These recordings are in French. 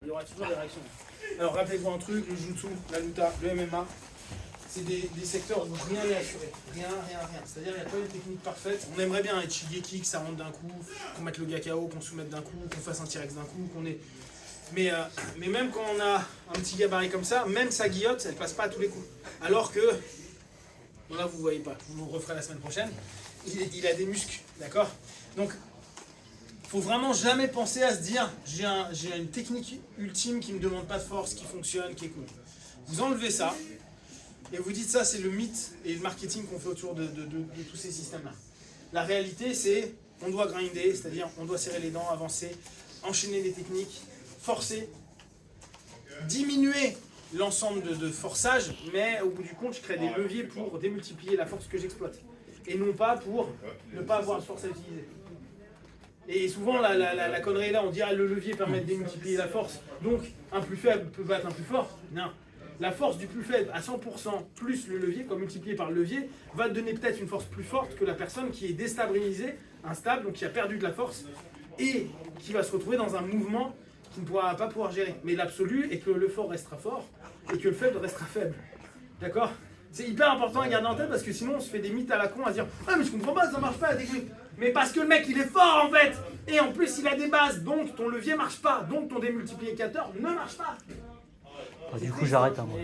Il y aura toujours des réactions. Alors rappelez-vous un truc, le jutsu, la luta, le MMA, c'est des secteurs où rien n'est assuré. Rien. C'est-à-dire qu'il n'y a pas une technique parfaite. On aimerait bien être Shigeki, que ça rentre d'un coup, qu'on mette le gars KO, qu'on soumette d'un coup, qu'on fasse un T-Rex d'un coup, qu'on ait... Mais même quand on a un petit gabarit comme ça, même sa guillotte, elle passe pas à tous les coups. Alors que, bon là vous voyez pas, je vous le referai la semaine prochaine, il a des muscles, d'accord? Donc, faut vraiment jamais penser à se dire, j'ai une technique ultime qui me demande pas de force, qui fonctionne, qui est cool. Vous enlevez ça, et vous dites ça c'est le mythe et le marketing qu'on fait autour de tous ces systèmes-là. La réalité c'est, on doit grinder, c'est-à-dire on doit serrer les dents, avancer, enchaîner les techniques, forcer, diminuer l'ensemble de forçage, mais au bout du compte, je crée des leviers pour démultiplier la force que j'exploite. Et non pas pour ne pas avoir de force à utiliser. Et souvent, la connerie est là, on dit le levier permet de démultiplier la force, donc un plus faible peut battre un plus fort. Non. La force du plus faible à 100% plus le levier, comme multiplié par le levier, va te donner peut-être une force plus forte que la personne qui est déstabilisée, instable, donc qui a perdu de la force, et qui va se retrouver dans un mouvement qui ne pourra pas pouvoir gérer. Mais l'absolu est que le fort restera fort et que le faible restera faible. D'accord? C'est hyper important à garder en tête parce que sinon on se fait des mythes à la con à se dire ah mais je comprends pas, ça marche pas la technique. Mais parce que le mec il est fort en fait. Et en plus il a des bases, donc ton levier marche pas, donc ton démultiplicateur ne marche pas. Du coup j'arrête moi.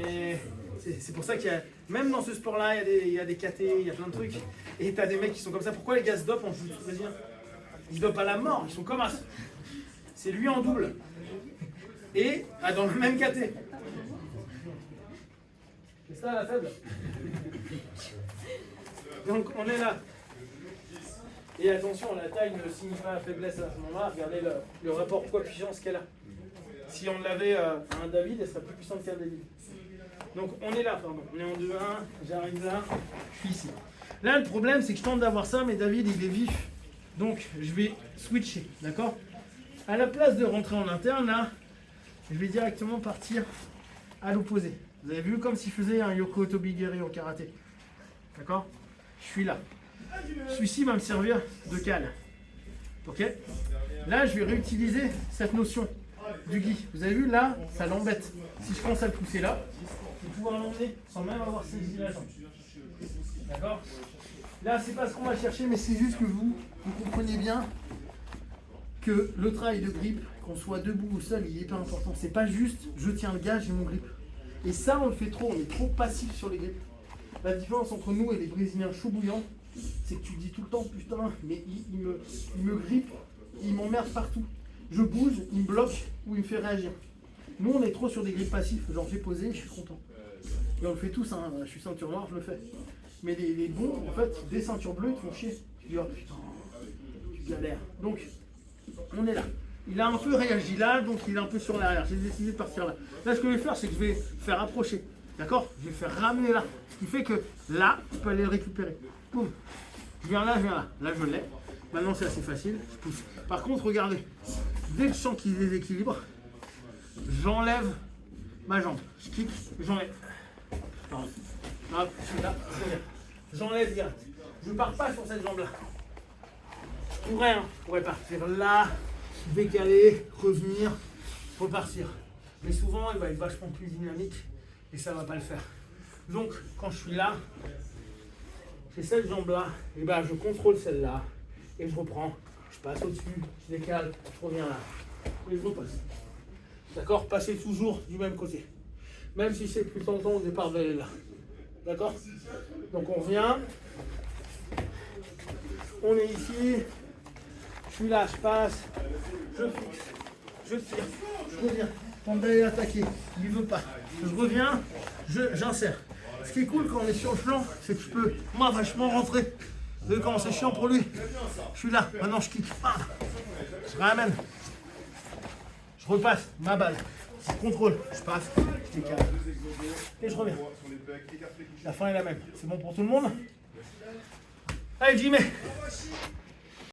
C'est pour ça qu'il y a, même dans ce sport là, il y a des KT, il y a plein de trucs. Et t'as des mecs qui sont comme ça. Pourquoi les gars se dopent en jiu-jitsu brésilien? Ils se dopent à la mort, ils sont comme as. C'est lui en double. Et dans le même KT. C'est ça la faible. Donc on est là. Et attention, la taille ne signifie pas la faiblesse à ce moment-là. Regardez le rapport poids-puissance qu'elle a. Si on l'avait à un David, elle serait plus puissante qu'un David. Donc on est là, pardon. On est en 2-1, j'arrive là, je suis ici. Là le problème c'est que je tente d'avoir ça, mais David il est vif. Donc je vais switcher, d'accord? À la place de rentrer en interne, là, je vais directement partir à l'opposé. Vous avez vu comme si je faisais un Yoko Tobigiri en karaté. D'accord? Je suis là. Celui-ci va me servir de cale. Ok? Là, je vais réutiliser cette notion du gi. Vous avez vu, là, ça l'embête. Si je commence à le pousser là, je vais pouvoir l'emmener sans même avoir saisi la jambe. D'accord? Là, c'est pas ce qu'on va chercher, mais c'est juste que vous comprenez bien que le travail de grip, qu'on soit debout ou seul, il est hyper important. C'est pas juste je tiens le gars, j'ai mon grip. Et ça, on le fait trop, on est trop passif sur les grips. La différence entre nous et les Brésiliens chauds bouillants, c'est que tu dis tout le temps putain, mais il me grippe, il m'emmerde partout. Je bouge, il me bloque ou il me fait réagir. Nous, on est trop sur des grips passifs, genre j'ai posé, je suis content. Et on le fait tous, hein. Je suis ceinture noire, je le fais. Mais les bons, en fait, des ceintures bleues, ils te font chier. Tu dis oh putain, tu galères. Donc, on est là. Il a un peu réagi là, donc il est un peu sur l'arrière. J'ai décidé de partir là. Là, ce que je vais faire, c'est que je vais faire approcher. D'accord? Je vais faire ramener là. Ce qui fait que là, je peux aller le récupérer. Boum. Je viens là, je viens là. Là, je l'ai. Maintenant, c'est assez facile. Je pousse. Par contre, regardez. Dès que je sens qu'il déséquilibre, j'enlève ma jambe. Je kick, j'enlève. Hop, je suis là. J'enlève direct. Je ne pars pas sur cette jambe-là. Je pourrais partir là, décaler, revenir, repartir. Mais souvent, il va être vachement plus dynamique et ça ne va pas le faire. Donc, quand je suis là, j'ai cette jambe-là, et ben je contrôle celle-là et je reprends. Je passe au-dessus, je décale, je reviens là et je repasse. D'accord? Passez toujours du même côté. Même si c'est plus tentant au départ d'aller là. D'accord? Donc on revient. On est ici. Je suis là, je passe. Je fixe. Je tire. Je reviens. Tente d'aller l'attaquer. Il ne veut pas. Je reviens. J'insère. Ce qui est cool quand on est sur le flanc, c'est que je peux, moi, vachement rentrer. Vous voyez comment c'est chiant pour lui? Je suis là. Maintenant, je kick. Je ramène. Je repasse ma balle. Je contrôle. Je passe. Je décale. Et je reviens. La fin est la même. C'est bon pour tout le monde? Allez, Jimmy.